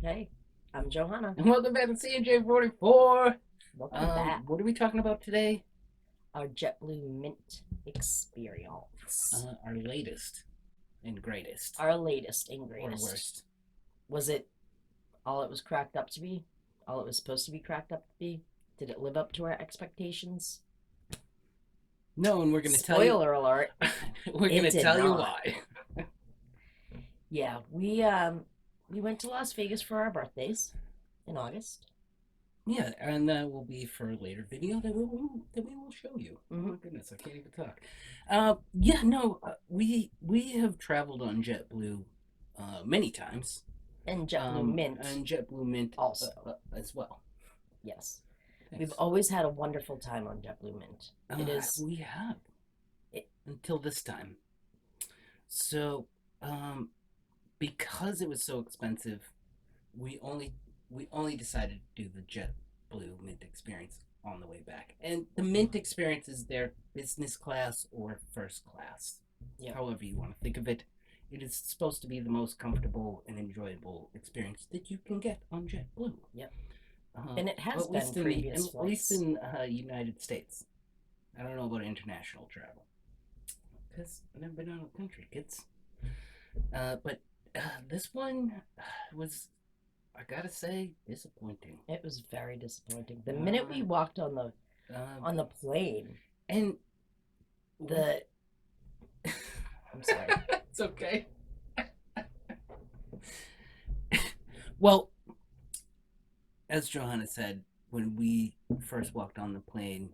Hey, I'm Johanna. And welcome back to CJ44. Welcome back. What are we talking about today? Our JetBlue Mint experience. Our latest and greatest. Our latest and Or greatest. worst. Was it all it was cracked up to be? All it was supposed to be cracked up to be? Did it live up to our expectations? No, and we're going to tell you. Spoiler alert. We're going to did tell you not. why. Yeah, we went to Las Vegas for our birthdays in August. Yeah, and that will be for a later video that we will show you. Oh my goodness, I can't even talk. We have traveled on JetBlue many times. And JetBlue Mint. And JetBlue Mint also. As well. Yes. Thanks. We've always had a wonderful time on JetBlue Mint. We have. Until this time. So, because it was so expensive, we only decided to do the JetBlue Mint experience on the way back. And the Mint experience is their business class or first class. Yeah. However you want to think of it. It is supposed to be the most comfortable and enjoyable experience that you can get on JetBlue. Yep. And it has been previous flights. At least in United States. I don't know about international travel. Because I've never been out of the country, kids. But this one was, I gotta say, disappointing. It was very disappointing. The minute we walked on the plane, and I'm sorry. It's okay. Well, as Johanna said, when we first walked on the plane,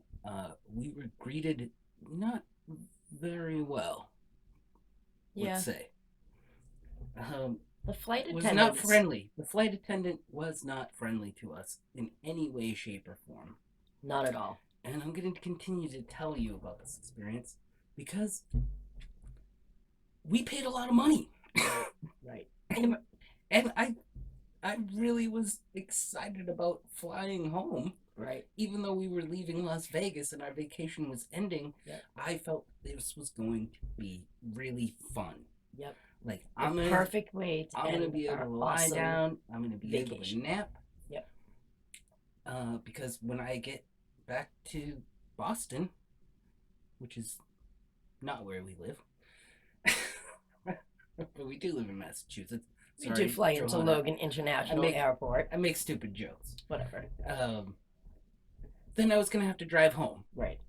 we were greeted not very well. Yeah. Let's say. The flight attendant was not friendly. The flight attendant was not friendly to us in any way, shape, or form. Not at all. And I'm going to continue to tell you about this experience because we paid a lot of money. Right. And I really was excited about flying home. Right. Even though we were leaving Las Vegas and our vacation was ending, yep. I felt this was going to be really fun. Yep. Like perfect way to I'm gonna be able to lie down. I'm gonna be able to nap. Yep. Because when I get back to Boston, which is not where we live, but we do live in Massachusetts. We do fly into Logan International Airport. I make stupid jokes. Whatever. Then I was gonna have to drive home. Right.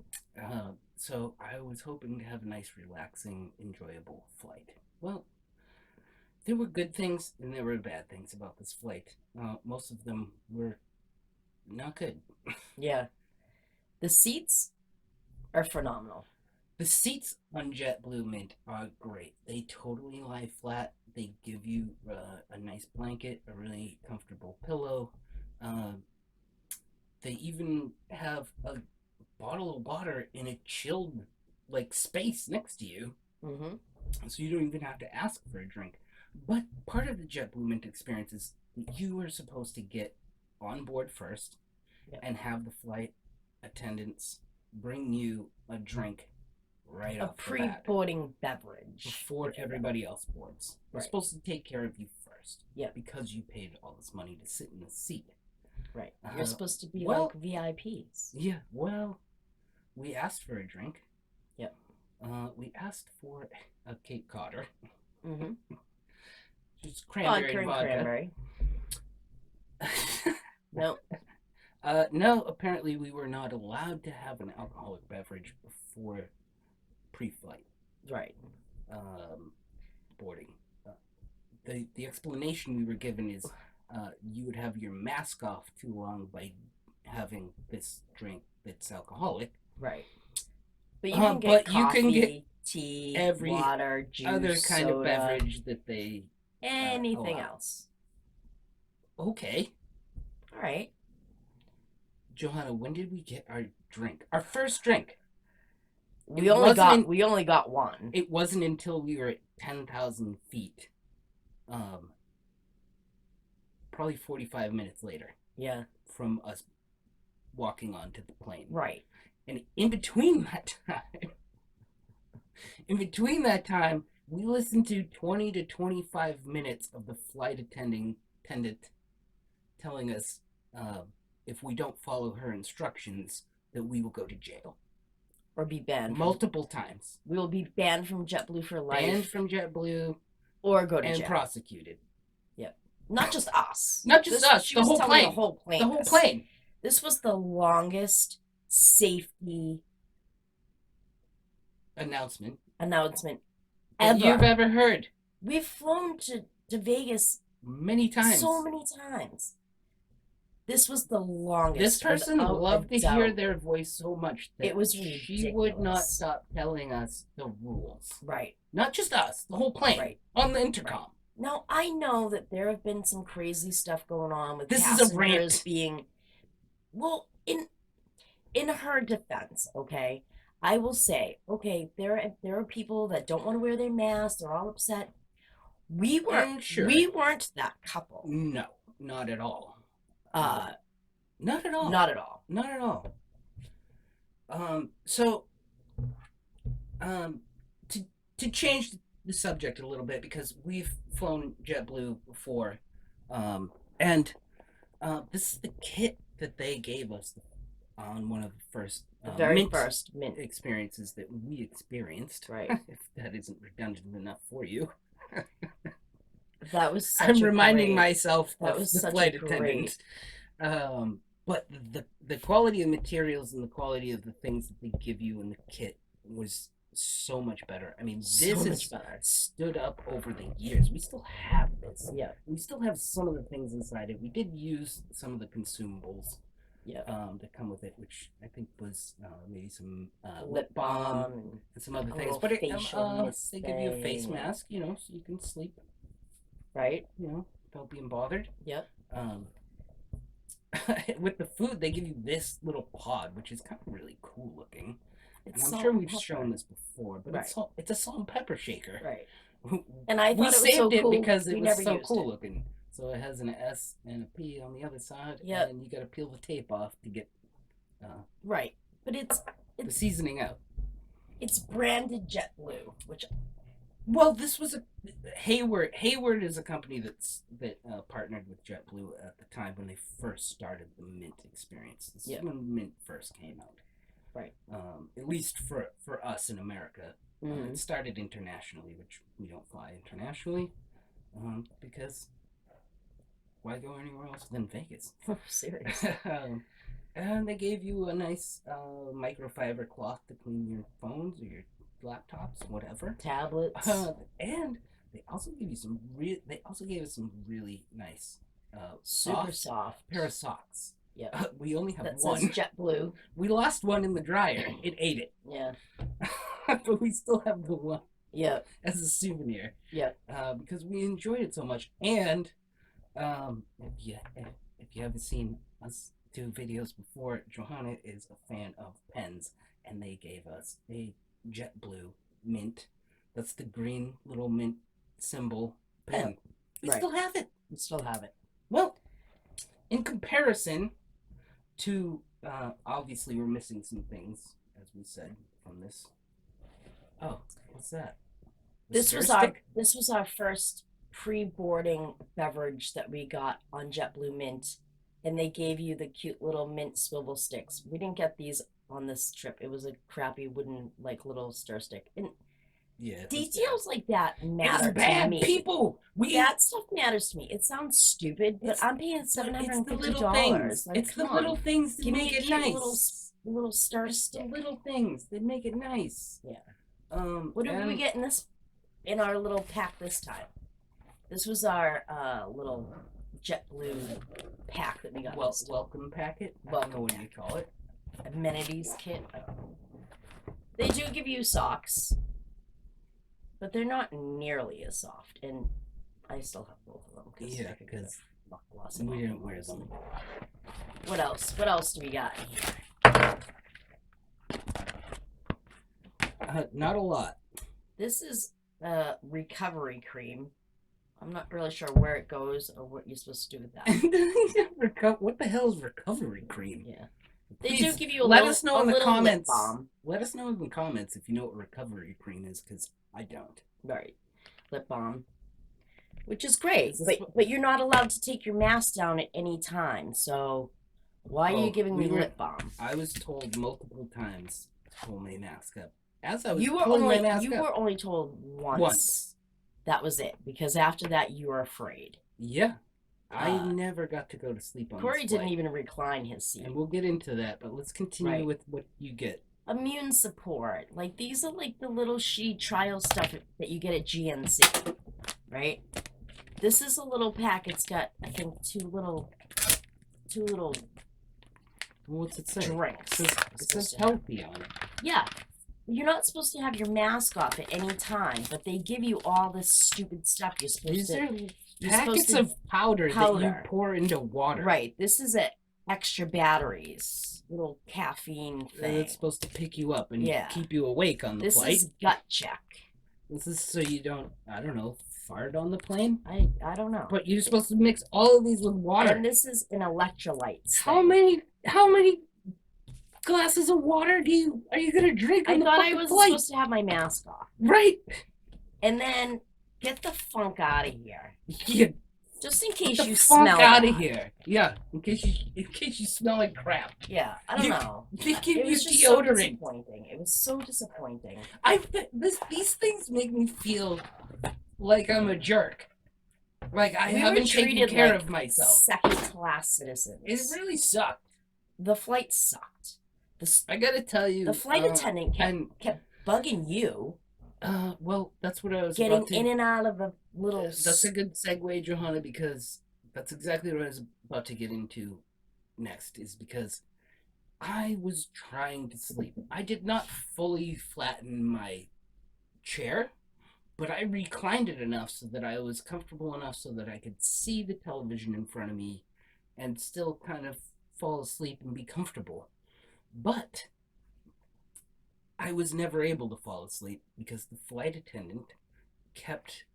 So I was hoping to have a nice, relaxing, enjoyable flight. Well, there were good things and there were bad things about this flight. Most of them were not good. Yeah. The seats are phenomenal. The seats on JetBlue Mint are great. They totally lie flat. They give you a nice blanket, a really comfortable pillow. They even have a bottle of water in a chilled space next to you. Mm-hmm. So you don't even have to ask for a drink. But part of the JetBlue Mint experience is you are supposed to get on board first and have the flight attendants bring you a drink right off the bat. A pre-boarding beverage. Before everybody else boards. They're supposed to take care of you first. Yeah. Because you paid all this money to sit in the seat. Right. You're supposed to be like VIPs. Yeah, well, we asked for a drink. Yep. We asked for a Cape Codder. Mm-hmm. Just cranberry and vodka. Cranberry. No. No, apparently we were not allowed to have an alcoholic beverage before pre-flight. Right. Boarding. The explanation we were given is you would have your mask off too long by having this drink that's alcoholic. Right. But you can get coffee, you can get tea, every water, juice, other kind soda, of beverage that they anything else. Okay. All right. Johanna, when did we get our drink? Our first drink. We only got one. It wasn't until we were at 10,000 feet. Probably 45 minutes later. Yeah. From us walking onto the plane. Right. And in between that time, we listened to 20 to 25 minutes of the flight attendant telling us if we don't follow her instructions that we will go to jail. Or be banned. Multiple times. We will be banned from JetBlue for life. Banned from JetBlue. Or go to and jail. Prosecuted. Yep. Not just us. Not just us. She the was whole telling plane. The whole plane. The whole plane. This was the longest safety announcement ever you've ever heard. We've flown to Vegas many times. So many times. This was the longest. This person loved to hear their voice so much that it was ridiculous. She would not stop telling us the rules. Right. Not just us, the whole plane. Right. On the intercom. Right. Now, I know that there have been some crazy stuff going on with this is a rant. being... Well, in her defense, okay, I will say, okay, there are people that don't want to wear their masks. They're all upset. We weren't that couple. No, not at all. Not at all. Not at all. Not at all. To change the subject a little bit, because we've flown JetBlue before, and this is the kit that they gave us on one of the first first mint experiences that we experienced. Right. If that isn't redundant enough for you. That was I'm reminding myself that of was the flight attendant. But the quality of materials and the quality of the things that they give you in the kit was so much better. I mean, this is stood up over the years. We still have this. Yeah. We still have some of the things inside it. We did use some of the consumables. Yeah. That come with it, which I think was maybe some lip balm and some other things. But they give you a face mask, you know, so you can sleep. Right. You know, without being bothered. Yep. With the food, they give you this little pod, which is kind of really cool looking. And I'm sure we've shown this before, but it's a salt and pepper shaker. Right. And I thought we saved it cool. because it was so cool looking. So it has an S and a P on the other side, and you got to peel the tape off to get right. But it's the seasoning out. It's branded JetBlue, which this was a Hayward. Hayward is a company that partnered with JetBlue at the time when they first started the Mint experience. This is when Mint first came out. Right. At least for us in America. Mm-hmm. It started internationally, which we don't fly internationally because why go anywhere else than Vegas? Seriously. And they gave you a nice microfiber cloth to clean your phones or your laptops, whatever. Tablets. And they also gave you some gave us some really nice super soft pair of socks. Yeah. We only have that one. Says JetBlue. We lost one in the dryer. It ate it. Yeah. But we still have the one. Yeah. As a souvenir. Yeah. Because we enjoyed it so much. And if you haven't seen us do videos before, Johanna is a fan of pens, and they gave us a JetBlue mint. That's the green little mint symbol pen. We still have it. We still have it. Well, in comparison to obviously we're missing some things, as we said, from this. Oh, what's that? This was our first pre-boarding beverage that we got on JetBlue Mint, and they gave you the cute little mint swivel sticks. We didn't get these on this trip. It was a crappy wooden little stir stick. And details like that matter to me. People, that stuff matters to me. It sounds stupid, but I'm paying $750. It's the little things that make it nice. Little stir stick. The little things that make it nice. Yeah. What did we get in our little pack this time? This was our little JetBlue pack that we got. Welcome packet. I don't know what you call it. Amenities kit. They do give you socks, but they're not nearly as soft. And I still have both of them. Because we didn't wear them. What else? What else do we got here? Not a lot. This is recovery cream. I'm not really sure where it goes or what you're supposed to do with that. What the hell is recovery cream? Yeah. They do give you let us know in the comments. Lip balm. Let us know in the comments if you know what recovery cream is, because I don't. Right. Lip balm. which is great. But you're not allowed to take your mask down at any time. So why are you giving me lip balm? I was told multiple times to pull my mask up. As I was You pulling my mask up, were only told once. That was it. Because after that, you were afraid. Yeah. I never got to go to sleep on Corey this didn't flight. even recline his seat. And we'll get into that, but let's continue with what you get. Immune support. Like, these are like the little shitty trial stuff that you get at GNC, right? This is a little pack. It's got, I think, two little What's it say? drinks. It says healthy on it. Yeah. You're not supposed to have your mask off at any time, but they give you all this stupid stuff. You're supposed to... Packets of powder that you pour into water. Right. This is extra batteries. Little caffeine thing. It's supposed to pick you up and keep you awake on the flight. This is gut check. This is so you don't, I don't know, fart on the plane? I don't know. But you're supposed to mix all of these with water. And this is an electrolyte. How many glasses of water are you gonna drink on the flight? I thought I was supposed to have my mask off. Right. And then get the funk out of here. Yeah. Just in case you smell out of here. Yeah. In case you smell like crap. Yeah. I don't know. They give you deodorant. So disappointing. It was so disappointing. These things make me feel like I'm a jerk. Like I haven't taken care of myself. Second-class citizens. It really sucked. The flight sucked. I gotta tell you, the flight attendant kept bugging you. Well, that's what I was getting in and out of a little. That's a good segue, Johanna, because that's exactly what I was about to get into next. Is because I was trying to sleep. I did not fully flatten my chair, but I reclined it enough so that I was comfortable enough so that I could see the television in front of me, and still kind of fall asleep and be comfortable. But I was never able to fall asleep because the flight attendant kept...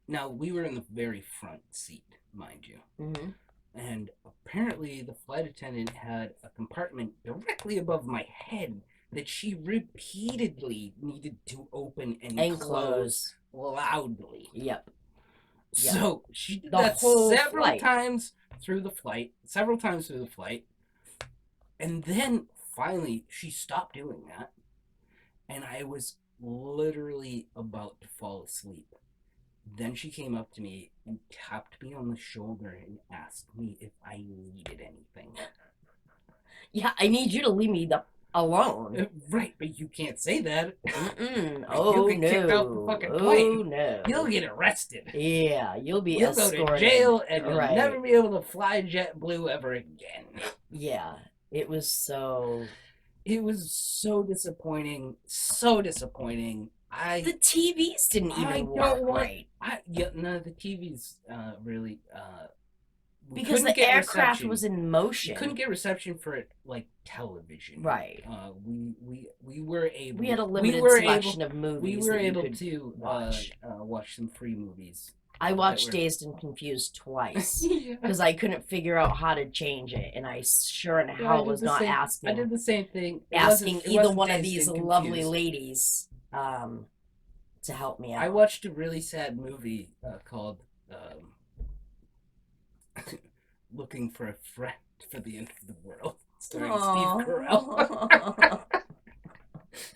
Now, we were in the very front seat, mind you. Mm-hmm. And apparently the flight attendant had a compartment directly above my head that she repeatedly needed to open and close loudly. Yep. So she did that several times through the flight. And then finally she stopped doing that. And I was literally about to fall asleep. Then she came up to me and tapped me on the shoulder and asked me if I needed anything. Yeah, I need you to leave me alone. Right, but you can't say that. Oh, you'll get kicked out the fucking plane. Oh, no. You'll get arrested. Yeah, you'll escorted. Go to jail and you'll never be able to fly JetBlue ever again. Yeah, it was so disappointing. So disappointing. The TVs didn't even work right. The TVs really... because the aircraft was in motion. We couldn't get reception for it like television. Right. We were able... We had a limited selection of movies. We were able to watch some free movies. I watched Dazed and Confused twice because I couldn't figure out how to change it, and I sure in hell was not asking. I did the same thing. Asking either one of these lovely ladies to help me out. I watched a really sad movie called Looking for a Friend for the End of the World, starring Steve Carell.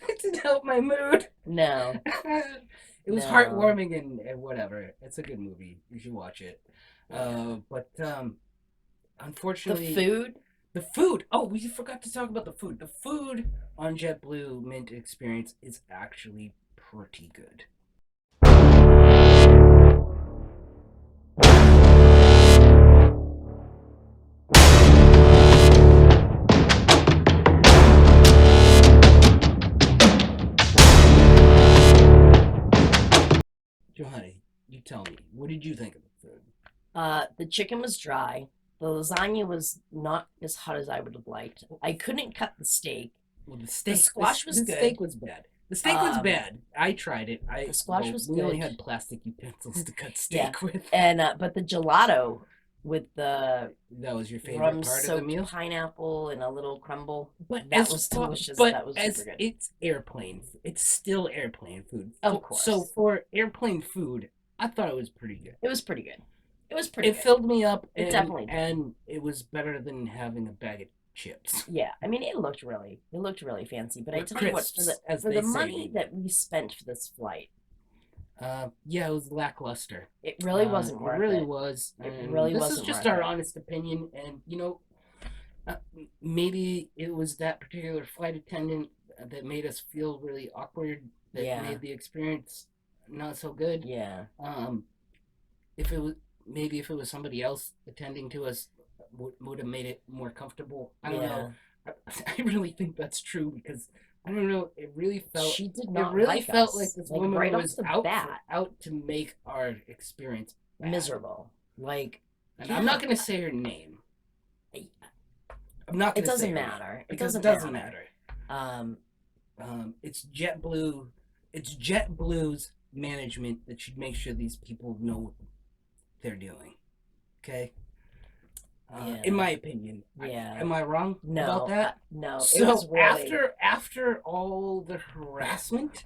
It didn't help my mood. No. It was heartwarming and whatever. It's a good movie. You should watch it. But unfortunately... The food! Oh, we forgot to talk about the food. The food on JetBlue Mint Experience is actually pretty good. Johanna, you tell me, what did you think of the food? The chicken was dry. The lasagna was not as hot as I would have liked. I couldn't cut the steak. Well, the squash was good. The steak was bad. The steak was bad. I tried it. The squash was good. We only had plastic utensils to cut steak with. And but the gelato with the that was your favorite part of the meal. Pineapple and a little crumble. But that was delicious. But that was super good. It's airplane. It's still airplane food. Of course. So for airplane food, I thought it was pretty good. It was pretty good. It was pretty It good. filled me up, It definitely did. and it was better than having a bag of chips. Yeah, I mean, it looked really fancy. But I Or tell you what, crisps, as for they the say money in that we spent for this flight, yeah, it was lackluster. it really wasn't It worth really it. was. It And really this is wasn't just worth our it. honest opinion, and maybe it was that particular flight attendant that made us feel really awkward, that Yeah. made the experience not so good. Yeah. If it was maybe if it was somebody else attending to us, would have made it more comfortable. I don't know. I really think that's true because I don't know. It really felt. She did It not really like felt us. like this Like, woman right off was the out bat. out to make our experience bad. Miserable. Like, And yeah. I'm not going to say her name. I'm not It going to say doesn't her name matter. It because doesn't it doesn't matter. It's JetBlue. It's JetBlue's management that should make sure these people know what they're doing. Okay. Yeah. In my opinion. Yeah. Am I wrong No. about that? No. It So was really... after all the harassment,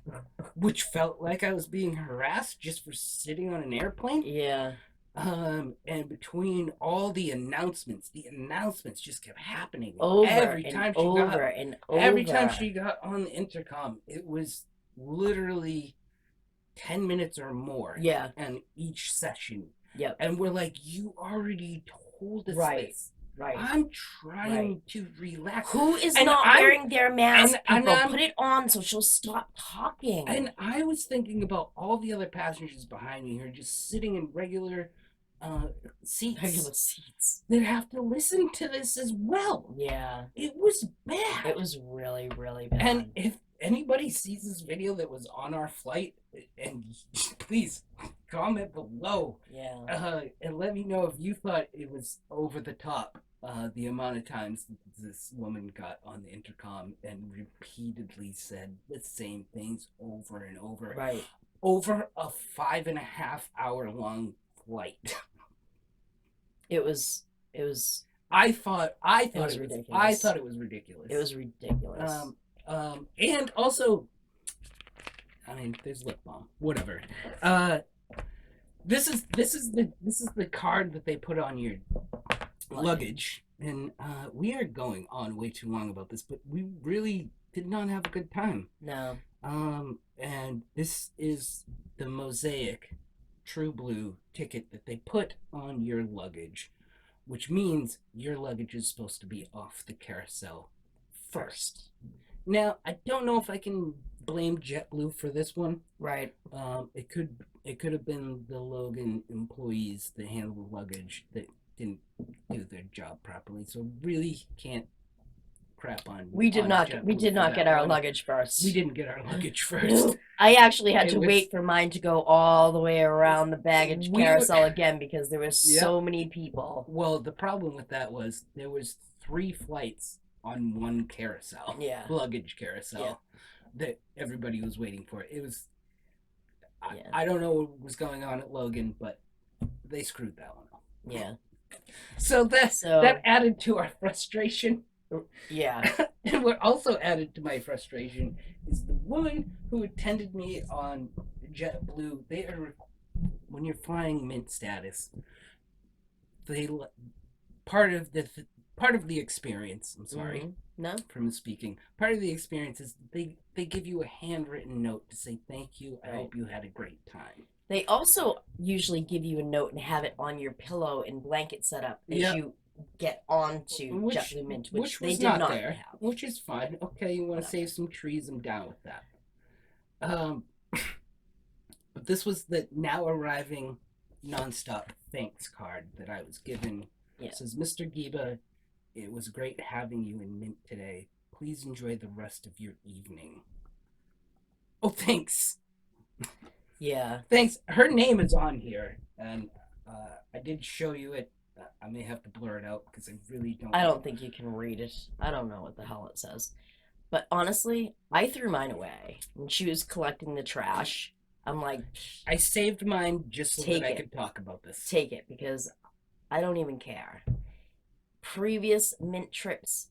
which felt like I was being harassed just for sitting on an airplane. Yeah. And between all the announcements just kept happening. Every time she got on the intercom, it was literally 10 minutes or more. Yeah. And each session. Yep. And we're like, you already told us this. Right. I'm trying to relax. Who is not wearing their mask? People, put it on so she'll stop talking. And I was thinking about all the other passengers behind me who are just sitting in regular seats that have to listen to this as well. Yeah. It was bad. It was really, really bad. And if anybody sees this video that was on our flight, and please comment below. Yeah. And let me know if you thought it was over the top. The amount of times this woman got on the intercom and repeatedly said the same things over and over. Right. Over a 5.5 hour long flight. It was. I thought it was ridiculous. I thought it was ridiculous. It was ridiculous. And also, I mean, there's lip balm. Whatever. This is the card that they put on your luggage, and we are going on way too long about this, but we really did not have a good time. No. And this is the Mosaic True Blue ticket that they put on your luggage, which means your luggage is supposed to be off the carousel first. Now, I don't know if I can blame JetBlue for this one. Right. It could have been the Logan employees that handled the luggage that didn't do their job properly. So really can't crap on. We did not get our luggage first. We didn't get our luggage first. I actually had to wait for mine to go all the way around the baggage carousel again because there was so many people. Well, the problem with that was there was 3 flights on one carousel. Yeah. Luggage carousel that everybody was waiting for. It was I don't know what was going on at Logan, but they screwed that one up. Yeah. So that added to our frustration. Yeah. And what also added to my frustration is the woman who attended me on JetBlue. They are, when you're flying Mint status, they part of the experience. I'm sorry. Mm-hmm. No. From speaking. Part of the experience is they give you a handwritten note to say thank you. I hope you had a great time. They also usually give you a note and have it on your pillow and blanket setup as you get onto JetBlue Mint, which they did not have. Which is fine. Okay, you want to save some trees, I'm down with that. But this was the now arriving nonstop thanks card that I was given. It says, Mr. Giba, it was great having you in Mint today. Please enjoy the rest of your evening. Oh, thanks. Yeah. Thanks. Her name is on here, and I did show you it. I may have to blur it out because I really don't. I don't think you can read it. I don't know what the hell it says. But honestly, I threw mine away. When she was collecting the trash, I'm like... I saved mine just so that I could talk about this. Take it, because I don't even care. Previous Mint trips,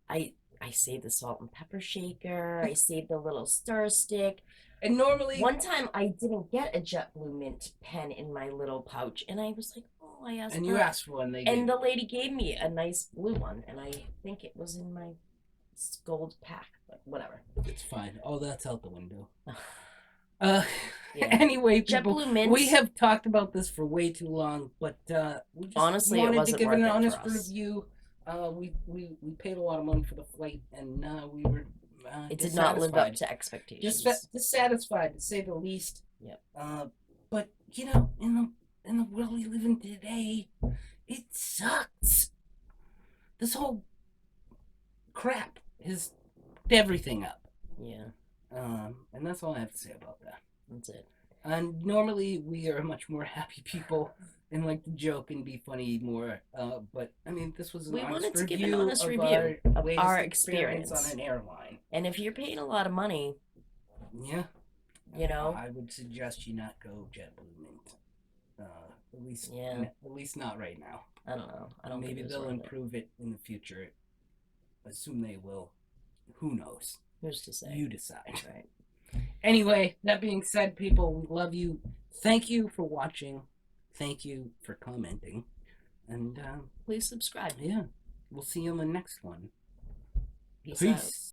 I I saved the salt and pepper shaker. I saved the little stir stick. And normally, One time I didn't get a JetBlue mint pen in my little pouch, and I was like, "Oh, I asked." and you asked for one, they and the gave lady gave me a nice blue one, and I think it was in my gold pack, but whatever. it's fine. All that's out the window. Yeah. Anyway, people, JetBlue mints. we have talked about this for way too long, but we just Honestly, it wanted to wasn't give worth an it for honest us. review. We paid a lot of money for the flight, and we were It did not live up dissatisfied. to expectations. Dissatisfied, to say the least. Yep. But you know, in the world we live in today, it sucks. This whole crap has everything up. Yeah. And that's all I have to say about that. That's it. And normally we are much more happy people and like to joke and be funny more. But I mean, this was We an wanted honest to give review an honest of review of latest our experience experience on an airline. And if you're paying a lot of money, Yeah. you know, I would suggest you not go JetBlue Mint. At least not right now. I don't know. I don't Maybe think they'll improve it in the future. Assume they will. Who knows? Who's to say? You decide. Right. Anyway, that being said, people, we love you. Thank you for watching. Thank you for commenting. And Please subscribe. yeah, we'll see you on the next one. Peace out. Peace.